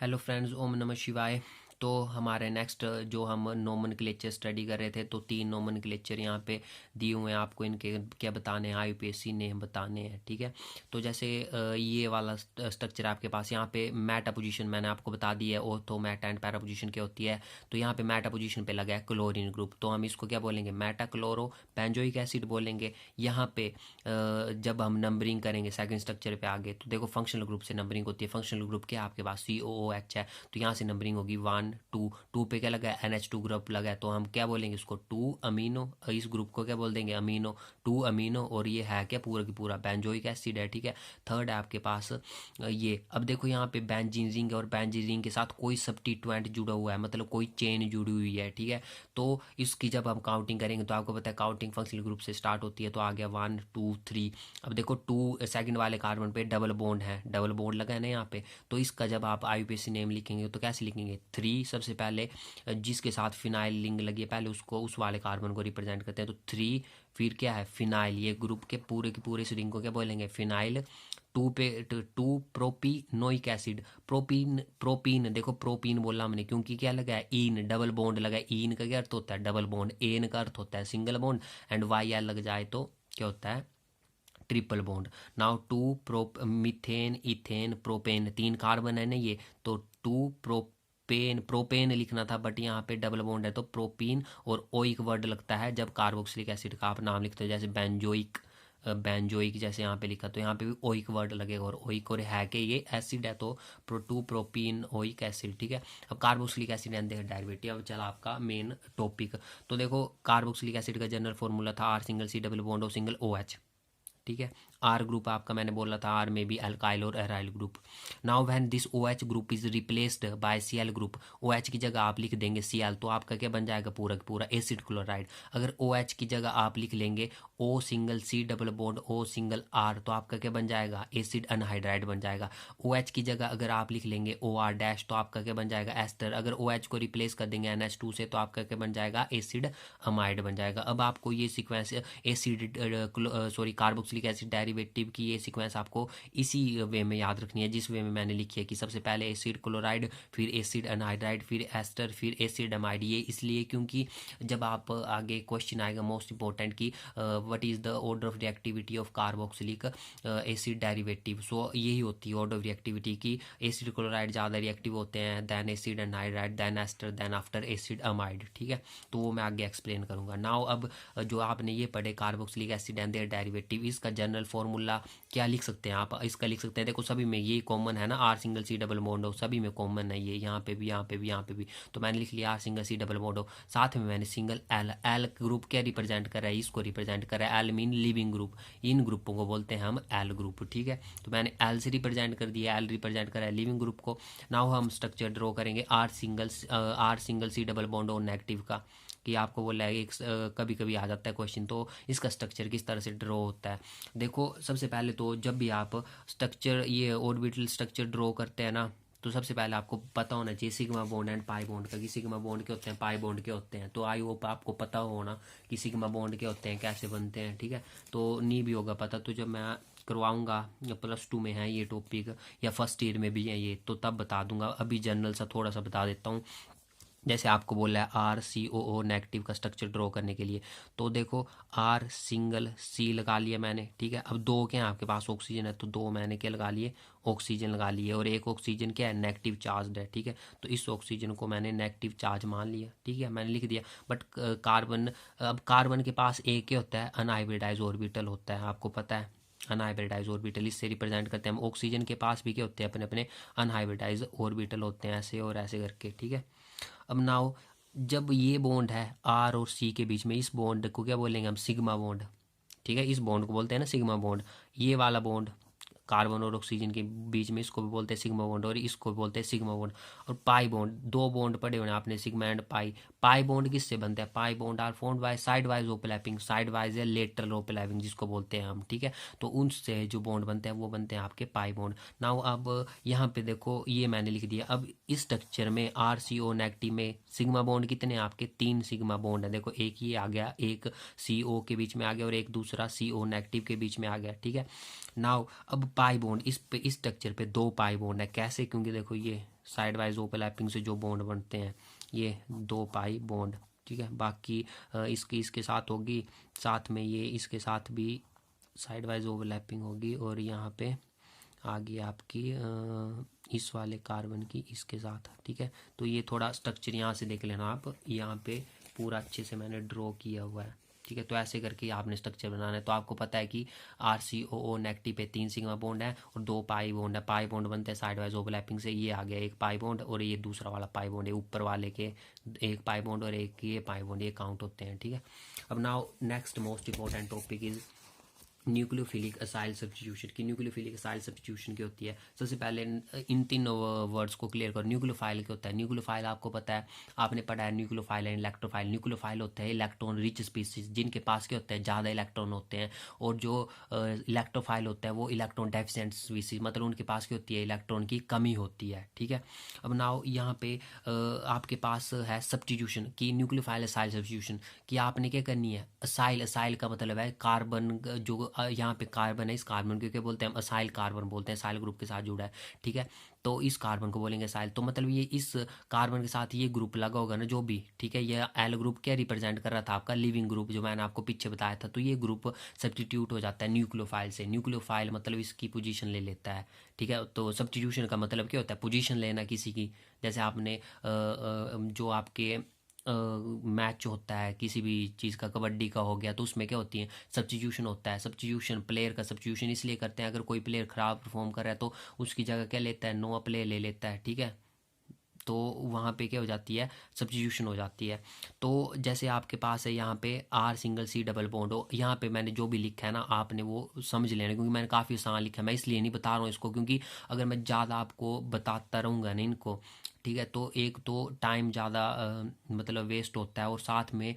Hello friends, ओम नमः शिवाय। तो हमारे नेक्स्ट जो हम नोमेनक्लेचर स्टडी कर रहे थे, तो 3 नोमेनक्लेचर यहाँ पे दिए हुए हैं आपको। इनके क्या बताने हैं, आईयूपीएसी नेम बताने हैं। ठीक है, तो जैसे ये वाला स्ट्रक्चर आपके पास यहाँ पे मेटा पोजीशन मैंने आपको बता दी है। Ortho Meta and para position क्या होती है। तो यहाँ पे मेटा पोजीशन पे लगा है क्लोरीन ग्रुप, तो हम इसको क्या बोलेंगे, मेटा क्लोरो बेंजोइक एसिड बोलेंगे। यहाँ पे जब हम नंबरिंग करेंगे सेकंड स्ट्रक्चर पे आगे, तो देखो फंक्शनल ग्रुप से नंबरिंग होती है। फंक्शनल ग्रुप क्या है आपके पास, COOH है, तो यहाँ से नंबरिंग होगी 1 2 2 पे क्या लगा है, NH2 ग्रुप लगा है, तो हम क्या बोलेंगे इसको 2 अमीनो। इस ग्रुप को क्या बोल देंगे, अमीनो, 2 अमीनो। और ये है क्या, पूरा की पूरा बेंजोइक एसिड है। ठीक है, थर्ड है आपके पास ये। अब देखो यहाँ पे बेंजीन रिंग और बेंजीन रिंग के साथ कोई सब्स्टिट्यूएंट जुड़ा हुआ है, मतलब कोई चेन जुड़ी हुई है। ठीक है, तो इसकी जब हम काउंटिंग करेंगे तो आपको पता है काउंटिंग फंक्शनल ग्रुप से स्टार्ट होती है। तो आ गया 1 2 3। अब देखो 2 सेकंड वाले कार्बन पे डबल बॉन्ड है, डबल बॉन्ड लगा है ना यहाँ पे। तो इसका जब आप आईयूपीएसी नेम लिखेंगे तो कैसे लिखेंगे, 3 सबसे पहले जिसके साथ फिनाइल लिंक लगी है पहले उसको, उस वाले कार्बन को रिप्रेजेंट करते हैं, तो 3। फिर क्या है, फिनाइल, ये ग्रुप के पूरे की पूरे इस रिंग को क्या बोलेंगे, फिनाइल। 2 पे 2 प्रोपीनोइक एसिड, प्रोपीन। प्रोपीन देखो प्रोपीन बोला हमने क्योंकि क्या लगा है, ईन, डबल बॉन्ड लगा है। ईन का क्या अर्थ होता है, डबल बॉन्ड। एन का अर्थ होता है single bond, and Y L लग जाए तो क्या होता है, triple bond. Now 2 methane, ethane, propane, 3 carbon है ना ये, तो 2 प्रोपेन। प्रोपेन लिखना था बट यहाँ पे डबल बॉन्ड है तो प्रोपीन। और ओइक वर्ड लगता है जब कार्बोक्सिलिक एसिड का आप नाम लिखते हो, जैसे बेंजोइक। बेंजोइक जैसे यहाँ पे लिखा, तो यहाँ पे भी ओइक वर्ड लगेगा। और ओइक और है कि ये एसिड है, तो 2 प्रोपीन ओइक एसिड। ठीक है, अब carboxylic acid and their derivative. अब चला आपका मेन टॉपिक। तो देखो कार्बोक्सिलिक एसिड का जनरल फॉर्मूला था R single C double bond O single OH। ठीक है, आर ग्रुप आपका मैंने बोला था, आर में भी अल्काइल और aryl group. Now when this OH group is replaced by Cl group, OH की जगह आप लिख देंगे Cl, तो आपका क्या बन जाएगा, पूरा का पूरा एसिड क्लोराइड। अगर OH की जगह आप लिख लेंगे O single C double bond O single R, तो आपका क्या बन जाएगा, एसिड अनहाइड्राइड बन जाएगा। OH की जगह अगर आप लिख लेंगे OR डैश, तो आपका क्या बन जाएगा, एस्टर। अगर OH को रिप्लेस कर देंगे NH2 से, तो आपका क्या बन जाएगा, एसिड अमाइड बन जाएगा। अब आपको ये sequence acid carboxylic acid derivative की ये सीक्वेंस आपको इसी वे में याद रखनी है जिस वे में मैंने लिखी है, कि सबसे पहले एसिड क्लोराइड, फिर एसिड अनहाइड्राइड, फिर एस्टर, फिर एसिड अमाइड। ये इसलिए क्योंकि जब आप आगे क्वेश्चन आएगा मोस्ट इंपॉर्टेंट की what is the order of reactivity of carboxylic acid derivative, so यही होती है ऑर्डर ऑफ रिएक्टिविटी की। एसिड क्लोराइड ज़्यादा रिएक्टिव होते हैं, then acid anhydride, then ester, then after acid amide. ठीक है, तो वो मैं आगे एक्सप्लेन करूंगा। नाउ अब जो आपने ये पढ़े carboxylic acid and their derivative, इसका जनरल फॉर्मूला क्या लिख सकते हैं आप, इसका लिख सकते हैं, देखो सभी में ये कॉमन है ना, R single C double bond O, सभी में कॉमन है ये, यहाँ पे भी, यहाँ पे भी, यहाँ पे भी। तो मैंने लिख लिया R single C double bond O, साथ में मैंने सिंगल L। L ग्रुप क्या रिप्रेजेंट कर रहा है, इसको रिप्रेजेंट कर रहा है। L मीन लिविंग ग्रुप, इन ग्रुपों को बोलते हैं हम L ग्रुप। ठीक है, तो मैंने L से रिप्रेजेंट कर दिया, L रिप्रेजेंट कर रहा है लिविंग ग्रुप को। नाउ हम स्ट्रक्चर ड्रॉ करेंगे R single C double bond O negative का, कि आपको बोला है एक कभी कभी आ जाता है क्वेश्चन, तो इसका स्ट्रक्चर किस तरह से ड्रॉ होता है। देखो सबसे पहले तो जब भी आप स्ट्रक्चर ये ऑर्बिटल स्ट्रक्चर ड्रॉ करते हैं ना, तो सबसे पहले आपको पता होना चाहिए sigma bond and pi bond का, कि सिग्मा बॉन्ड के होते हैं, पाई बॉन्ड के होते हैं। तो आई होप आपको पता होना कि सिग्मा बॉन्ड के होते हैं, कैसे बनते हैं। ठीक है, तो नहीं भी होगा पता तो जब मैं करवाऊंगा, या +2 में है ये टॉपिक, या फर्स्ट ईयर में भी है ये, तो तब बता दूंगा। अभी जनरल सा थोड़ा सा बता देता हूँ। जैसे आपको बोला है RCOO नेगेटिव का स्ट्रक्चर ड्रॉ करने के लिए, तो देखो R सिंगल C लगा लिया मैंने। ठीक है, अब 2 क्या है आपके पास, ऑक्सीजन है, तो 2 मैंने क्या लगा लिए, ऑक्सीजन लगा लिए। और एक ऑक्सीजन क्या है, नेगेटिव चार्ज है। ठीक है, तो इस ऑक्सीजन को मैंने नेगेटिव चार्ज मान लिया। ठीक है, मैंने लिख दिया। बट कार्बन, अब कार्बन के पास एक क्या होता है, अनहाइब्रिडाइज ऑर्बिटल होता है, आपको पता है अनहाइब्रिडाइज ऑर्बिटल, इससे रिप्रेजेंट करते हैं हम। ऑक्सीजन के पास भी क्या होते हैं, अपने अपने अनहाइब्रिडाइज ऑर्बिटल होते हैं, ऐसे और ऐसे करके। ठीक है, अब नाउ जब ये बॉन्ड है R और C के बीच में, इस बॉन्ड को क्या बोलेंगे हम, सिग्मा बॉन्ड। ठीक है, इस बॉन्ड को बोलते हैं ना सिग्मा बॉन्ड। ये वाला बॉन्ड कार्बन और ऑक्सीजन के बीच में, इसको भी बोलते हैं सिग्मा बॉन्ड, और इसको भी बोलते हैं सिग्मा बॉन्ड। और पाई बॉन्ड, 2 बॉन्ड पड़े हुए हैं आपने, sigma and pi. Pi bond किससे बनते हैं, pi bond are formed by side wise overlapping, side wise या लेटरल ओवरलैपिंग जिसको बोलते हैं हम। ठीक है, तो उनसे जो बॉन्ड बनते हैं वो बनते हैं आपके पाई बॉन्ड। नाउ अब यहाँ पे देखो ये मैंने लिख दिया। अब इस स्ट्रक्चर में RCO नेगेटिव में सिग्मा बॉन्ड कितने हैं आपके, 3 सिग्मा बॉन्ड है। देखो एक ये आ गया, एक CO के बीच में आ गया, और एक दूसरा CO नेगेटिव के बीच में आ गया। ठीक है, नाउ अब पाई बॉन्ड इस स्ट्रक्चर पे 2 पाई बॉन्ड है। कैसे? क्योंकि देखो ये साइड वाइज ओवरलैपिंग से जो बॉन्ड बनते हैं ये 2 पाई बॉन्ड, ठीक है। बाकी इसके साथ होगी, साथ में ये इसके साथ भी साइड वाइज ओवरलैपिंग होगी, और यहाँ पे आगे आपकी इस वाले कार्बन की इसके साथ, ठीक है। तो ये थोड़ा स्ट्रक्चर यहाँ से देख लेना आप, यहाँ पे पूरा अच्छे से मैंने ड्रॉ किया हुआ है, ठीक है। तो ऐसे करके आपने स्ट्रक्चर बनाना है। तो आपको पता है कि RCOO नेगेटिव पे 3 सिग्मा बॉन्ड है और 2 पाई बॉन्ड है। पाई बॉन्ड बनते हैं साइड वाइज ओवरलैपिंग से, ये आ गया एक पाई बॉन्ड, और ये दूसरा वाला पाई बॉन्ड है ऊपर वाले के एक पाई बॉन्ड और एक ये पाई बॉन्ड, ये काउंट होते हैं, ठीक है। अब now next most important topic is nucleophilic acyl substitution की। न्यूक्लियोफिलिक असाइल सब्स्टिट्यूशन की होती है। सबसे पहले इन 3 वर्ड्स को क्लियर करो। न्यूक्लियोफाइल क्या होता है? न्यूक्लियोफाइल आपको पता है, आपने पढ़ा है न्यूक्लियोफाइल एंड इलेक्ट्रोफाइल। न्यूक्लियोफाइल होते हैं इलेक्ट्रॉन रिच स्पीसीज, जिनके पास क्या होते हैं, ज़्यादा इलेक्ट्रॉन होते हैं, और जो इलेक्ट्रोफाइल होता है वो इलेक्ट्रॉन डेफिशिएंट स्पीसीज, मतलब उनके पास क्या होती है, इलेक्ट्रॉन की कमी होती है, ठीक है। अब नाउ यहाँ पे आपके पास है सब्स्टिट्यूशन की, न्यूक्लियोफाइल असाइल सब्स्टिट्यूशन की आपने क्या करनी है, असाइल। असाइल का मतलब है कार्बन, जो यहाँ पे कार्बन है, इस कार्बन को क्या बोलते हैं हम, असाइल कार्बन बोलते हैं, असाइल ग्रुप के साथ जुड़ा है, ठीक है। तो इस कार्बन को बोलेंगे असाइल। तो मतलब ये इस कार्बन के साथ ये ग्रुप लगा होगा ना जो भी, ठीक है। ये एल ग्रुप क्या रिप्रेजेंट कर रहा था, आपका लिविंग ग्रुप, जो मैंने आपको पीछे बताया था। तो ये ग्रुप सब्स्टिट्यूट हो जाता है न्यूक्लियोफाइल से। न्यूक्लियोफाइल मतलब इसकी पोजीशन ले लेता है, ठीक है। तो सब्स्टिट्यूशन का मतलब क्या होता है, पोजीशन लेना किसी की। जैसे आपने जो आपके मैच होता है किसी भी चीज़ का, कबड्डी का हो गया, तो उसमें क्या होती है, सब्स्टिट्यूशन होता है। सब्स्टिट्यूशन प्लेयर का सब्स्टिट्यूशन इसलिए करते हैं, अगर कोई प्लेयर ख़राब परफॉर्म कर रहा है तो उसकी जगह क्या लेता है, नया प्लेयर ले लेता है, ठीक है। तो वहाँ पे क्या हो जाती है, सब्स्टिट्यूशन हो जाती है। तो जैसे आपके पास है यहाँ पे R∪C डबल बॉन्ड हो, यहाँ पे मैंने जो भी लिखा है ना आपने वो समझ लेना, क्योंकि मैंने काफ़ी आसान लिखा है। मैं इसलिए नहीं बता रहा हूँ इसको, क्योंकि अगर मैं ज़्यादा आपको बताता रहूँगा ना इनको, ठीक है, तो एक तो टाइम ज़्यादा मतलब वेस्ट होता है, और साथ में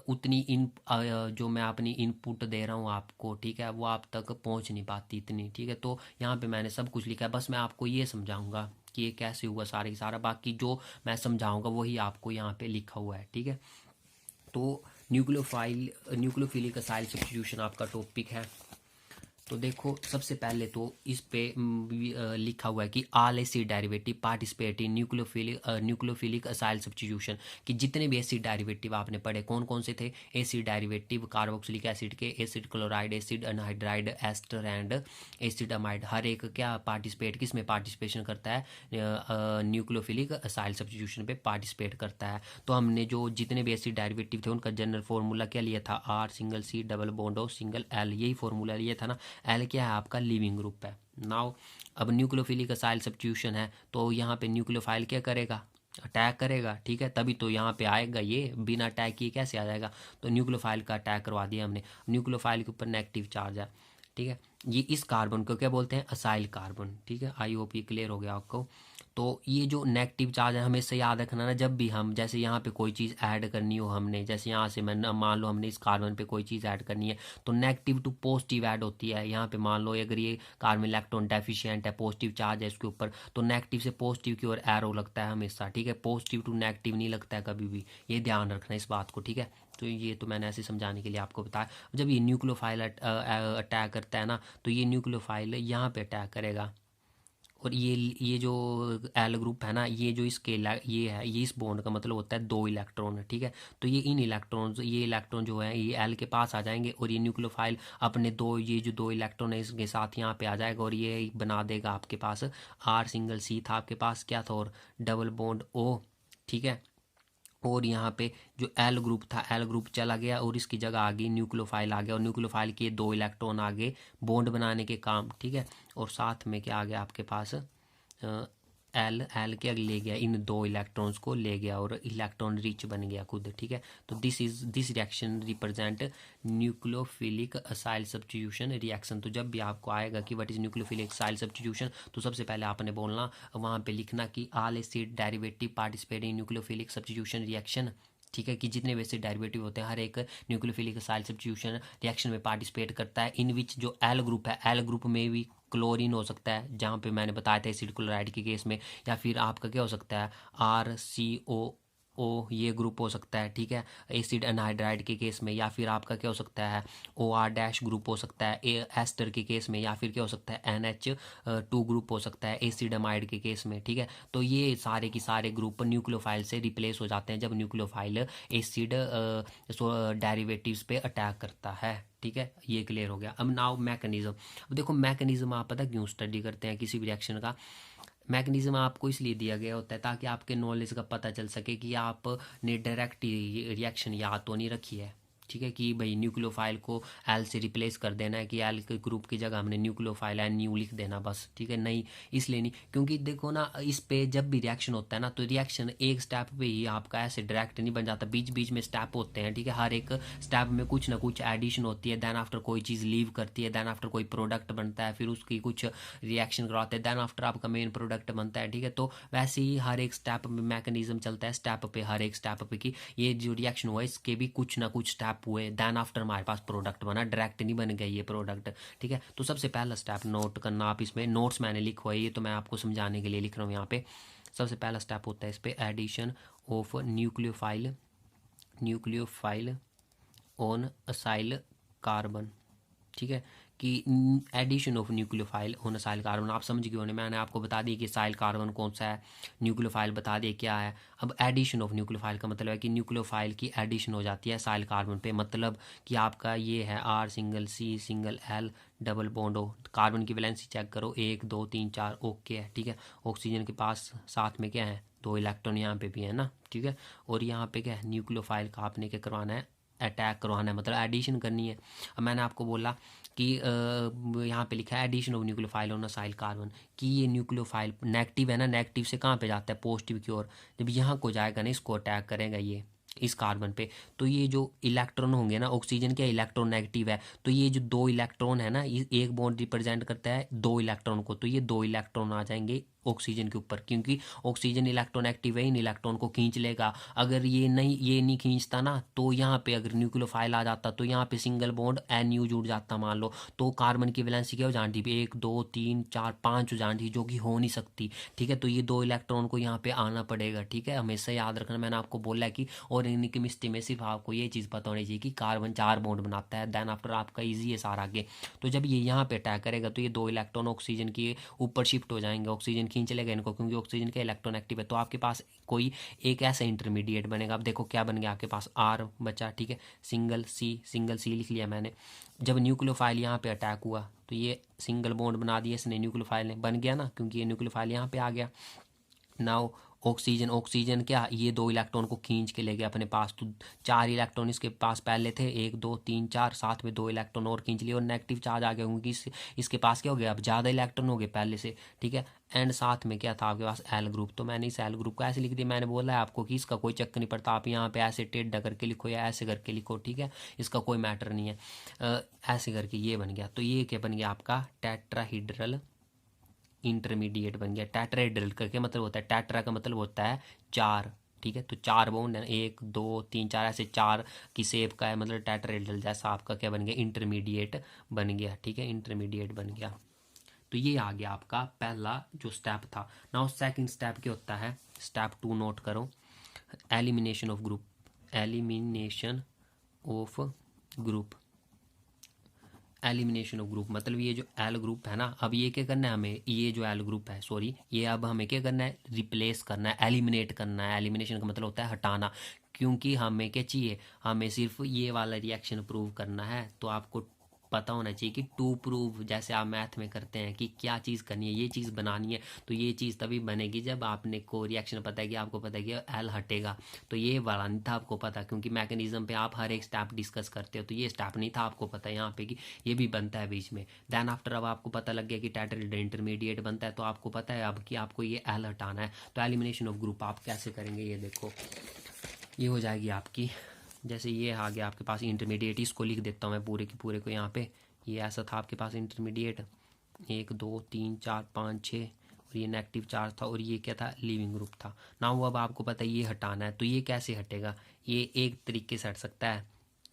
उतनी जो मैं अपनी इनपुट दे रहा हूँ आपको, ठीक है, वो आप तक पहुँच नहीं पाती इतनी, ठीक है। तो यहाँ पे मैंने सब कुछ लिखा है, बस मैं आपको ये समझाऊंगा कि ये कैसे हुआ सारे का सारा, बाकी जो मैं समझाऊंगा वही आपको यहाँ पे लिखा हुआ है, ठीक है। तो न्यूक्लियोफिलिक असाइल सब्स्टिट्यूशन आपका टॉपिक है। तो देखो सबसे पहले तो इस पे लिखा हुआ है कि all acid derivative participate in nucleophilic acyl substitution, कि जितने भी एसिड डेरिवेटिव आपने पढ़े कौन कौन से थे, एसिड डेरिवेटिव कार्बोक्सिलिक एसिड के, acid chloride, acid anhydride, ester and acid amide, हर एक क्या पार्टिसिपेट, किस में पार्टिसिपेशन करता है, न्यूक्लियोफिलिक असाइल सब्स्टिट्यूशन पे पार्टिसिपेट करता है। तो हमने जो जितने भी एसिड डेरिवेटिव थे उनका जनरल फॉर्मूला क्या लिया था, R∪C double bond O L, यही फॉर्मूला लिया था ना। एल क्या है, आपका लिविंग ग्रुप है। नाउ अब न्यूक्लियोफिलिक असाइल सब्स्टिट्यूशन है, तो यहाँ पे न्यूक्लियोफाइल क्या करेगा, अटैक करेगा, ठीक है, तभी तो यहाँ पे आएगा। ये बिना अटैक किए कैसे आ जाएगा, तो न्यूक्लियोफाइल का अटैक करवा दिया हमने। न्यूक्लियोफाइल के ऊपर नेगेटिव चार्ज है, ठीक है। ये इस कार्बन को क्या बोलते हैं, असाइल कार्बन, ठीक है। आई होप ये क्लियर हो गया आपको। तो ये जो नेगेटिव चार्ज है हमेशा याद रखना ना, जब भी हम जैसे यहाँ पे कोई चीज़ ऐड करनी हो हमने, जैसे यहाँ से मैं मान लो हमने इस कार्बन पे कोई चीज़ ऐड करनी है, तो नेगेटिव टू पॉजिटिव ऐड होती है। यहाँ पे मान लो अगर ये कार्बन इलेक्ट्रॉन डेफिशिएंट है, पॉजिटिव चार्ज है इसके ऊपर, तो नेगेटिव से पॉजिटिव की ओर एरो लगता है हमेशा, ठीक है। पॉजिटिव टू नेगेटिव नहीं लगता है कभी भी, ये ध्यान रखना इस बात को, ठीक है। तो ये तो मैंने ऐसे समझाने के लिए आपको बताया। जब ये न्यूक्लियोफाइल अटैक करता है ना, तो ये न्यूक्लियोफाइल यहाँ पे अटैक करेगा, और ये जो एल ग्रुप है ना, ये जो इसके ये है, ये इस बॉन्ड का मतलब होता है 2 इलेक्ट्रॉन, ठीक है। तो ये इन इलेक्ट्रॉन, ये इलेक्ट्रॉन जो है ये एल के पास आ जाएंगे, और ये न्यूक्लियोफाइल अपने ये जो 2 इलेक्ट्रॉन है इसके साथ यहाँ पे आ जाएगा, और ये बना देगा आपके पास R∪C था आपके पास क्या था, और डबल बॉन्ड O, ठीक है। और यहाँ पे जो एल ग्रुप था, एल ग्रुप चला गया और इसकी जगह आ गई न्यूक्लियोफाइल आ गया, और न्यूक्लियोफाइल के 2 इलेक्ट्रॉन आगे बॉन्ड बनाने के काम, ठीक है। और साथ में क्या आ गया आपके पास, एल के ले गया, इन 2 इलेक्ट्रॉन्स को ले गया और इलेक्ट्रॉन रिच बन गया खुद, ठीक है। तो this reaction represent nucleophilic acyl substitution reaction. तो जब भी आपको आएगा कि what is nucleophilic acyl substitution, तो सबसे पहले आपने बोलना वहाँ पे लिखना कि all acid derivative participate in nucleophilic substitution reaction, ठीक है। कि जितने भी एसिड डेरिवेटिव होते हैं हर एक न्यूक्लियोफिलिक असाइल सब्स्टिट्यूशन रिएक्शन में पार्टिसिपेट करता है, इन विच जो एल ग्रुप है, एल ग्रुप में भी क्लोरीन हो सकता है, जहाँ पे मैंने बताया था एसिड क्लोराइड के केस में, या फिर आपका क्या हो सकता है RCO ओ ये ग्रुप हो सकता है, ठीक है, एसिड एनहाइड्राइड के केस में, या फिर आपका क्या हो सकता है OR डैश ग्रुप हो सकता है एस्टर के केस में, या फिर क्या हो सकता है NH2 ग्रुप हो सकता है एसिड अमाइड के केस में, ठीक है। तो ये सारे की सारे ग्रुप न्यूक्लियोफाइल से रिप्लेस हो जाते हैं जब न्यूक्लियोफाइल एसिड डेरिवेटिव्स पे अटैक करता है, ठीक है। ये क्लियर हो गया। अब नाउ मैकेनिज्म। अब देखो मैकेनिज्म आप पता क्यों स्टडी करते हैं किसी भी रिएक्शन का? मैकेनिज्म आपको इसलिए दिया गया होता है ताकि आपके नॉलेज का पता चल सके कि आपने डायरेक्ट रिएक्शन याद तो नहीं रखी है, ठीक है, कि भाई न्यूक्लियोफाइल को एल से रिप्लेस कर देना है, कि एल के ग्रुप की जगह हमने न्यूक्लियोफाइल NU लिख देना बस, ठीक है। नहीं, इसलिए नहीं, क्योंकि देखो ना इस पे जब भी रिएक्शन होता है ना तो रिएक्शन एक स्टेप पे ही आपका ऐसे डायरेक्ट नहीं बन जाता, बीच बीच में स्टेप होते हैं, ठीक है। हर एक स्टेप में कुछ ना कुछ एडिशन होती है, देन आफ्टर कोई चीज़ लीव करती है, देन आफ्टर कोई प्रोडक्ट बनता है, फिर उसकी कुछ रिएक्शन करवाते हैं, देन आफ्टर आपका मेन प्रोडक्ट बनता है, ठीक है। तो वैसे ही हर एक स्टेप में मैकेनिज्म चलता है, स्टेप पे हर एक स्टेप पे कि ये जो रिएक्शन हुआ इसके भी कुछ ना कुछ स्टेप हुए, देन आफ्टर हमारे पास प्रोडक्ट बना, डायरेक्ट नहीं बन गया ये प्रोडक्ट, ठीक है। तो सबसे पहला स्टेप नोट करना, आप इसमें नोट्स मैंने लिखा हुआ है, ये तो मैं आपको समझाने के लिए लिख रहा हूँ यहाँ पे। सबसे पहला स्टेप होता है इस पे addition of nucleophile on acyl carbon, ठीक है, कि addition of nucleophile on acyl carbon आप समझ गए होने, मैंने आपको बता दिया कि साइल कार्बन कौन सा है, न्यूक्लियोफाइल बता दिए क्या है। अब एडिशन ऑफ न्यूक्लियोफाइल का मतलब है कि न्यूक्लियोफाइल की एडिशन हो जाती है साइल कार्बन पे, मतलब कि आपका ये है R single C single L double bond O, carbon की वैलेंसी चेक करो 1 2 3 4 ओके है, ठीक है। ऑक्सीजन के पास साथ में क्या है 2 इलेक्ट्रॉन, यहाँ पे भी है ना, ठीक है। और यहाँ पे क्या है न्यूक्लियोफाइल का आपने क्या करवाना है, अटैक करवाना है, मतलब एडिशन करनी है। अब मैंने आपको बोला कि यहाँ पे लिखा है addition of nucleophile on acyl carbon, कि ये न्यूक्लियोफाइल नेगेटिव है ना, नेगेटिव से कहाँ पे जाता है पॉजिटिव की ओर, जब यहाँ को जाएगा ना इसको अटैक करेगा ये इस कार्बन पे, तो ये जो इलेक्ट्रॉन होंगे ना, ऑक्सीजन के इलेक्ट्रॉन नेगेटिव है, तो ये जो 2 इलेक्ट्रॉन है ना, ये एक बॉन्ड रिप्रेजेंट करता है 2 इलेक्ट्रॉन को, तो ये 2 इलेक्ट्रॉन आ जाएंगे ऑक्सीजन के ऊपर, क्योंकि ऑक्सीजन इलेक्ट्रॉन एक्टिव है, इन इलेक्ट्रॉन को खींच लेगा। अगर ये नहीं खींचता ना, तो यहाँ पे अगर न्यूक्लियोफाइल आ जाता तो यहाँ पे सिंगल बॉन्ड NU जुड़ जाता मान लो, तो कार्बन की वैलेंसी क्या हो जाती है 1 2 3 4 5 हो जाती, जो कि हो नहीं सकती, ठीक है। तो ये 2 इलेक्ट्रॉन को यहाँ पे आना पड़ेगा, ठीक है, हमेशा याद रखना। मैंने आपको बोला कि ऑर्गेनिक केमिस्ट्री में सिर्फ आपको ये चीज़ पता होनी चाहिए कि कार्बन 4 बॉन्ड बनाता है, देन आफ्टर आपका ईजी है सारा आगे। तो जब ये यहाँ पे अटैक करेगा तो ये 2 इलेक्ट्रॉन ऑक्सीजन के ऊपर शिफ्ट हो जाएंगे, ऑक्सीजन खींच लेगा इनको, क्योंकि ऑक्सीजन का इलेक्ट्रॉन एक्टिव है। तो आपके पास कोई एक ऐसा इंटरमीडिएट बनेगा। अब देखो क्या बन गया आपके पास, R बचा, ठीक है, सिंगल C लिख लिया मैंने। जब न्यूक्लियोफाइल यहाँ पे अटैक हुआ तो ये सिंगल बॉन्ड बना दिया इसने, न्यूक्लियोफाइल ने बन गया ना, क्योंकि ये न्यूक्लियोफाइल यहाँ पे आ गया। नाउ ऑक्सीजन क्या, ये 2 इलेक्ट्रॉन को खींच के ले गया अपने पास, तो 4 इलेक्ट्रॉन इसके पास पहले थे, 1 2 3 4, साथ में 2 इलेक्ट्रॉन और खींच लिए, और नेगेटिव चार्ज आ गया क्योंकि इसके पास क्या हो गया, अब ज़्यादा इलेक्ट्रॉन हो गए पहले से, ठीक है। एंड साथ में क्या था आपके पास एल ग्रुप, तो मैंने इस एल ग्रुप को ऐसे लिख दिया। मैंने बोला है आपको कि इसका कोई चक्कर नहीं पड़ता, आप यहाँ पे ऐसे टेढ़ा करके लिखो या ऐसे करके लिखो, ठीक है, इसका कोई मैटर नहीं है। ऐसे करके ये बन गया, तो ये क्या बन गया आपका टेट्राहीड्रल इंटरमीडिएट बन गया। टेट्राहेड्रल का क्या मतलब होता है, टेट्रा का मतलब होता है 4, ठीक है। तो 4 बॉन्ड है, 1 2 3 4 ऐसे 4 की शेप का है, मतलब टेट्राहेड्रल जैसा आपका क्या बन गया, इंटरमीडिएट बन गया, ठीक है, इंटरमीडिएट बन गया। तो ये आ गया आपका पहला जो स्टेप था। नाउ सेकंड स्टेप क्या होता है, स्टेप 2 नोट करो, elimination of group. Elimination of group, elimination of group मतलब ये जो एल ग्रुप है ना, अब ये क्या करना है हमें, ये जो एल ग्रुप है सॉरी, ये अब हमें क्या करना है, रिप्लेस करना है, एलिमिनेट करना है। एलिमिनेशन का मतलब होता है हटाना, क्योंकि हमें क्या चाहिए, हमें सिर्फ ये वाला रिएक्शन प्रूव करना है। तो आपको पता होना चाहिए कि टू प्रूव, जैसे आप मैथ में करते हैं कि क्या चीज़ करनी है, ये चीज़ बनानी है, तो ये चीज़ तभी बनेगी जब आपने को रिएक्शन पता है कि आपको पता है कि एल हटेगा। तो ये वाला नहीं था आपको पता, क्योंकि मैकेनिज्म पे आप हर एक स्टेप डिस्कस करते हो, तो ये स्टेप नहीं था आपको पता यहाँ पे कि ये भी बनता है बीच में। देन आफ्टर अब आपको पता लग गया कि टेट्राहेड्रल इंटरमीडिएट बनता है, तो आपको पता है अब कि आपको ये एल हटाना है। तो एलिमिनेशन ऑफ ग्रुप आप कैसे करेंगे, ये देखो, ये हो जाएगी आपकी, जैसे ये आ गया आपके पास इंटरमीडिएट, इसको लिख देता हूँ मैं पूरे के पूरे को यहाँ पे। ये ऐसा था आपके पास इंटरमीडिएट, 1 2 3 4 5 6, और ये नेगेटिव चार्ज था, और ये क्या था, लिविंग ग्रुप था ना। वो अब आपको पता है ये हटाना है, तो ये कैसे हटेगा, ये एक तरीके से हट सकता है,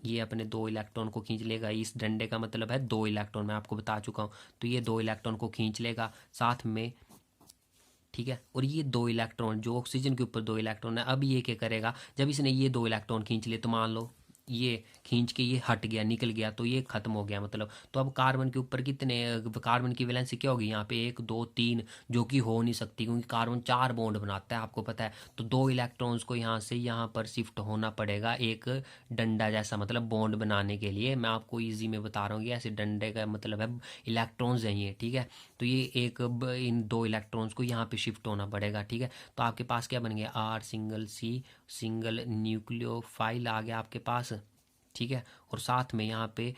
ये अपने 2 इलेक्ट्रॉन को खींच लेगा। इस डंडे का मतलब है 2 इलेक्ट्रॉन, मैं आपको बता चुका हूँ। तो ये 2 इलेक्ट्रॉन को खींच लेगा, साथ में ठीक है। और ये 2 इलेक्ट्रॉन जो ऑक्सीजन के ऊपर 2 इलेक्ट्रॉन है, अब ये क्या करेगा, जब इसने ये 2 इलेक्ट्रॉन खींच लिए तो मान लो ये खींच के ये हट गया, निकल गया, तो ये खत्म हो गया मतलब। तो अब कार्बन के ऊपर कितने, कार्बन की वैलेंसी क्या होगी यहाँ पे 1 2 3, जो कि हो नहीं सकती क्योंकि कार्बन 4 बॉन्ड बनाता है, आपको पता है। तो 2 इलेक्ट्रॉन्स को यहाँ से यहाँ पर शिफ्ट होना पड़ेगा एक डंडा जैसा, मतलब बॉन्ड बनाने के लिए। मैं आपको ईजी में बता रहा हूँ कि ऐसे डंडे का मतलब है इलेक्ट्रॉन्स हैं ये, ठीक है। तो ये इन 2 इलेक्ट्रॉन्स को यहाँ पे शिफ्ट होना पड़ेगा, ठीक है। तो आपके पास क्या बन गया, R single C single nucleophile आ गया आपके पास, ठीक है। और साथ में यहाँ पे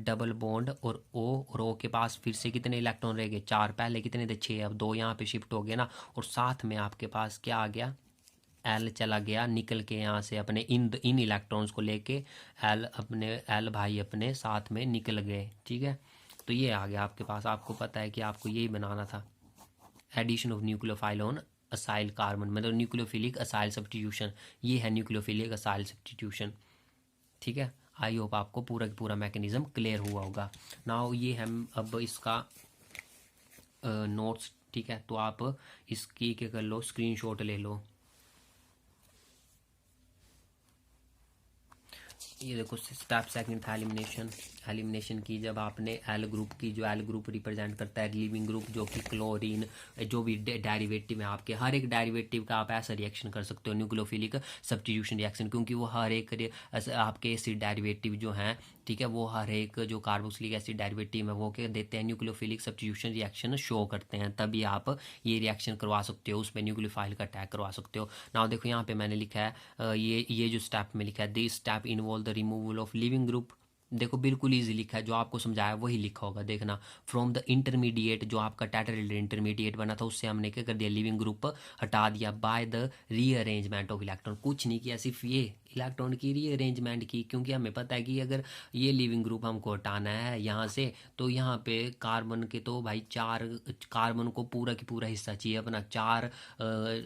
डबल बॉन्ड और O के पास फिर से कितने इलेक्ट्रॉन रह गए, 4, पहले कितने थे 6, अब 2 यहाँ पे शिफ्ट हो गए ना। और साथ में आपके पास क्या आ गया, L चला गया निकल के यहाँ से अपने इन इलेक्ट्रॉन्स को लेके, L भाई अपने साथ में निकल गए, ठीक है। तो ये आ गया आपके पास, आपको पता है कि आपको यही बनाना था, addition of nucleophile on acyl carbon, मतलब न्यूक्लियोफिलिक असाइल सब्स्टिट्यूशन, ये है न्यूक्लियोफिलिक असाइल सब्स्टिट्यूशन, ठीक है। आई होप आपको पूरा का पूरा मैकेनिज्म क्लियर हुआ होगा। नाउ ये हम अब इसका नोट्स, ठीक है। तो आप इसकी क्या कर लो, स्क्रीनशॉट ले लो। ये देखो स्टेप सेकंड था एलिमिनेशन की, जब आपने एल ग्रुप की, जो एल ग्रुप रिप्रेजेंट करता है लिविंग ग्रुप, जो कि क्लोरीन, जो भी डेरिवेटिव है आपके, हर एक डेरिवेटिव का आप ऐसा रिएक्शन कर सकते हो न्यूक्लियोफिलिक सब्स्टिट्यूशन रिएक्शन, क्योंकि वो हर एक आपके एसिड डेरिवेटिव जो हैं, ठीक है, वो हर एक जो कार्बोक्सिलिक एसिड डेरिवेटिव है वो क्या देते हैं, न्यूक्लियोफिलिक सब्स्टिट्यूशन रिएक्शन शो करते हैं, तभी आप ये रिएक्शन करवा सकते हो, उसमें न्यूक्लियोफाइल का अटैक करवा सकते हो। नाउ देखो यहाँ पे मैंने लिखा है ये जो स्टेप में लिखा है, this step involve the removal of leaving group, देखो बिल्कुल इजी लिखा है, जो आपको समझाया वही लिखा होगा, देखना। फ्रॉम द इंटरमीडिएट, जो आपका टेट्राहेड्रल इंटरमीडिएट बना था उससे हमने क्या कर दिया, लिविंग ग्रुप हटा दिया, by the rearrangement of electron, कुछ नहीं किया, सिर्फ ये इलेक्ट्रॉन की रीअरेंजमेंट की, क्योंकि हमें पता है कि अगर ये लिविंग ग्रुप हमको हटाना है यहाँ से, तो यहाँ पे कार्बन के तो भाई 4 कार्बन को पूरा की पूरा हिस्सा चाहिए अपना, 4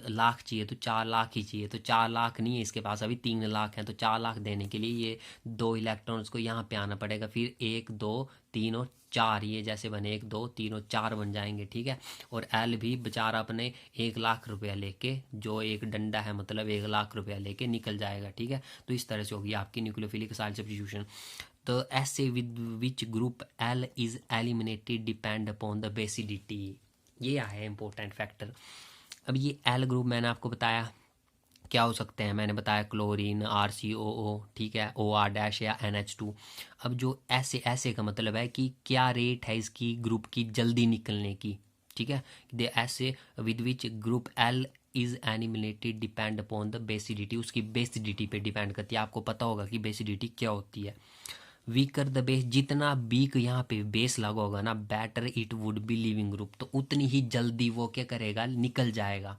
लाख चाहिए, तो 4 लाख ही चाहिए, तो 4 लाख नहीं है इसके पास, अभी 3 लाख हैं, तो 4 लाख देने के लिए ये 2 इलेक्ट्रॉन्स को यहाँ पे आना पड़ेगा, फिर 1 2 3 और 4, ये जैसे बने 1 2 3 और 4 बन जाएंगे, ठीक है। और एल भी बेचारा अपने 1 लाख रुपया लेके, जो एक डंडा है मतलब 1 लाख रुपया लेके निकल जाएगा, ठीक है। तो इस तरह से होगी आपकी न्यूक्लियोफिलिक असाइल सब्स्टिट्यूशन। तो ऐसे with which group L is eliminated depend upon the basicity, ये है इंपॉर्टेंट फैक्टर। अब ये एल ग्रुप मैंने आपको बताया क्या हो सकते हैं, मैंने बताया क्लोरीन, RCOO, ठीक है, OR- या NH2। अब जो ऐसे ऐसे का मतलब है कि क्या रेट है इसकी ग्रुप की जल्दी निकलने की, ठीक है। दे ऐसे with which group L is एनिमिलेटेड डिपेंड अपॉन द बेसिडिटी, उसकी बेसिडिटी पे डिपेंड करती है। आपको पता होगा कि बेसिडिटी क्या होती है। वीकर द बेस, जितना वीक यहाँ पे बेस लगा होगा ना, better it would be leaving group, तो उतनी ही जल्दी वो क्या करेगा, निकल जाएगा,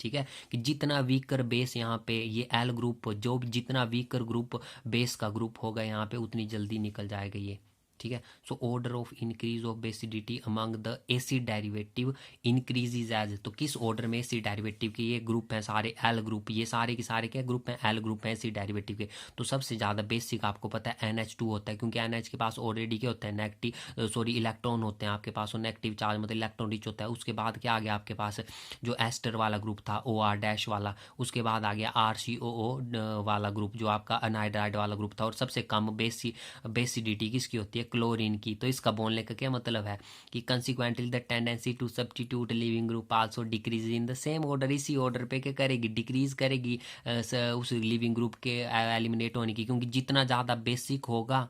ठीक है। कि जितना वीकर बेस यहाँ पे ये एल ग्रुप, जो जितना वीकर ग्रुप बेस का ग्रुप होगा यहाँ पे, उतनी जल्दी निकल जाएगा ये, ठीक है। So order of increase of basicity among the acid derivative increases as, तो किस ऑर्डर में एसिड डेरिवेटिव के ये ग्रुप हैं सारे, एल ग्रुप, ये सारे के सारे क्या ग्रुप हैं, एल ग्रुप हैं एसिड डेरिवेटिव के। तो सबसे ज़्यादा बेसिक आपको पता है NH2 होता है, क्योंकि NH के पास ऑलरेडी क्या होता है, नेगेटिव इलेक्ट्रॉन होते हैं आपके पास, और नेगेटिव चार्ज मतलब इलेक्ट्रॉन रिच होता है। उसके बाद क्या आ गया आपके पास, जो एस्टर वाला ग्रुप था OR- वाला, उसके बाद आ गया RCOO वाला ग्रुप, जो आपका अनाइड्राइड वाला ग्रुप था। और सबसे कम बेसिडिटी किसकी होती है, क्लोरीन की। तो इसका बोलने का क्या मतलब है कि consequently the tendency to substitute leaving group also decrease in the same order, इसी ऑर्डर पे क्या करेगी, डिक्रीज करेगी उस लिविंग ग्रुप के एलिमिनेट होने की, क्योंकि जितना ज़्यादा बेसिक होगा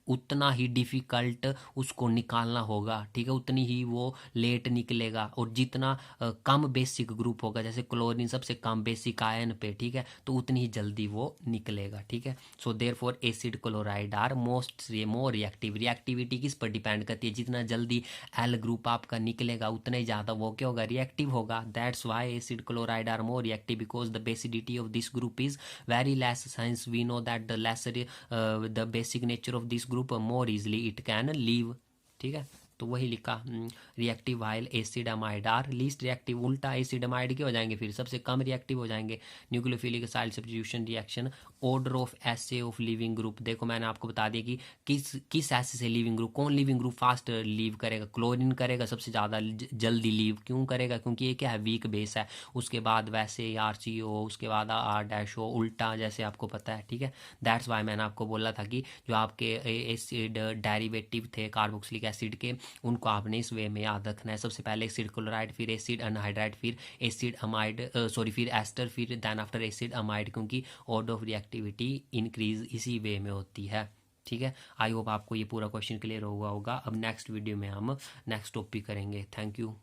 उतना ही डिफ़िकल्ट उसको निकालना होगा, ठीक है, उतनी ही वो लेट निकलेगा। और जितना कम बेसिक ग्रुप होगा, जैसे क्लोरीन सबसे कम बेसिक आयन पे, ठीक है, तो उतनी ही जल्दी वो निकलेगा, ठीक है। So therefore acid chloride are more reactive, reactivity किस पर डिपेंड करती है, जितना जल्दी एल ग्रुप आपका निकलेगा उतना ही ज़्यादा वो क्या होगा, रिएक्टिव होगा। That's why acid chloride are more reactive, because the basicity of this group is very less, since we know that the lesser the basic nature of this group more easily it can leave, ठीक है। तो वही लिखा reactive while acid amide are least reactive, उल्टा acid amide के हो जाएंगे, फिर सबसे कम रिएक्टिव हो जाएंगे। Nucleophilic acyl substitution reaction, order of ease of leaving group, देखो मैंने आपको बता दिया कि किस एसे से लिविंग ग्रुप, कौन लिविंग ग्रुप फास्ट लीव करेगा, क्लोरीन करेगा सबसे ज़्यादा जल्दी लीव, क्यों करेगा, क्योंकि ये क्या है, वीक बेस है। उसके बाद वैसे RCO, उसके बाद R- उल्टा, जैसे आपको पता है, ठीक है। दैट्स वाई मैंने आपको बोला था कि जो आपके एसिड डेरिवेटिव थे कार्बोक्सिलिक एसिड के, उनको आपने इस वे में याद रखना है। सबसे पहले एसिड क्लोराइड, फिर एसिड अनहाइड्राइड, फिर एसिड अमाइड, सॉरी फिर एस्टर, फिर देन आफ्टर एसिड अमाइड, क्योंकि ऑर्डर ऑफ रिएक्टिविटी इंक्रीज इसी वे में होती है, ठीक है। आई होप आपको ये पूरा क्वेश्चन क्लियर हुआ होगा। अब नेक्स्ट वीडियो में हम नेक्स्ट टॉपिक करेंगे। Thank you.